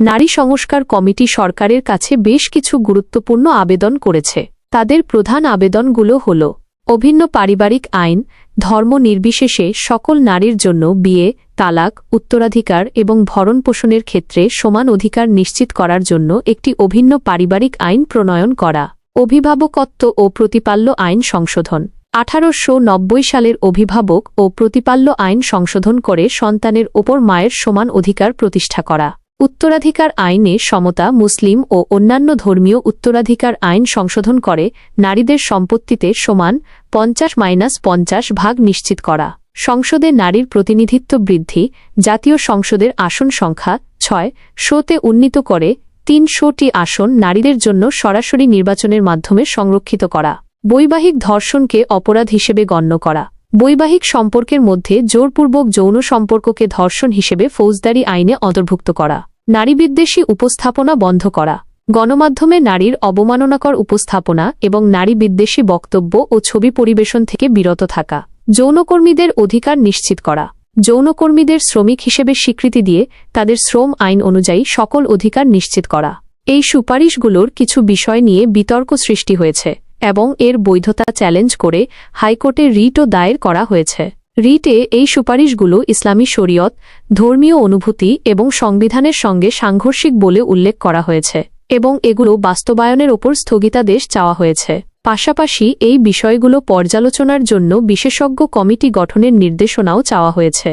নারী সংস্কার কমিটি সরকারের কাছে বেশ কিছু গুরুত্বপূর্ণ আবেদন করেছে। তাদের প্রধান আবেদনগুলো হল: অভিন্ন পারিবারিক আইন, ধর্ম নির্বিশেষে সকল নারীর জন্য বিয়ে, তালাক, উত্তরাধিকার এবং ভরণপোষণের ক্ষেত্রে সমান অধিকার নিশ্চিত করার জন্য একটি অভিন্ন পারিবারিক আইন প্রণয়ন করা, অভিভাবকত্ব ও প্রতিপাল্য আইন সংশোধন। 1890 সালের অভিভাবক ও প্রতিপাল্য আইন সংশোধন করে সন্তানের ওপর মায়ের সমান অধিকার প্রতিষ্ঠা করা। উত্তরাধিকার আইনে সমতা, মুসলিম ও অন্যান্য ধর্মীয় উত্তরাধিকার আইন সংশোধন করে নারীদের সম্পত্তিতে সমান 50-50 ভাগ নিশ্চিত করা। সংসদে নারীর প্রতিনিধিত্ব বৃদ্ধি, জাতীয় সংসদের আসন সংখ্যা 600-তে উন্নীত করে 300টি আসন নারীদের জন্য সরাসরি নির্বাচনের মাধ্যমে সংরক্ষিত করা। বৈবাহিক ধর্ষণকে অপরাধ হিসেবে গণ্য করা। বৈবাহিক সম্পর্কের মধ্যে জোরপূর্বক যৌন সম্পর্ককে ধর্ষণ হিসেবে ফৌজদারি আইনে অন্তর্ভুক্ত করা। নারীবিদ্বেষী উপস্থাপনা বন্ধ করা। গণমাধ্যমে নারীর অবমাননাকর উপস্থাপনা এবং নারীবিদ্বেষী বক্তব্য ও ছবি পরিবেশন থেকে বিরত থাকা। যৌনকর্মীদের অধিকার নিশ্চিত করা। যৌনকর্মীদের শ্রমিক হিসেবে স্বীকৃতি দিয়ে তাদের শ্রম আইন অনুযায়ী সকল অধিকার নিশ্চিত করা। এই সুপারিশগুলোর কিছু বিষয় নিয়ে বিতর্ক সৃষ্টি হয়েছে এবং এর বৈধতা চ্যালেঞ্জ করে হাইকোর্টে রিটও দায়ের করা হয়েছে। রিটে এই সুপারিশগুলো ইসলামী শরীয়ত, ধর্মীয় অনুভূতি এবং সংবিধানের সঙ্গে সাংঘর্ষিক বলে উল্লেখ করা হয়েছে এবং এগুলো বাস্তবায়নের ওপর স্থগিতাদেশ চাওয়া হয়েছে। পাশাপাশি এই বিষয়গুলো পর্যালোচনার জন্য বিশেষজ্ঞ কমিটি গঠনের নির্দেশনাও চাওয়া হয়েছে।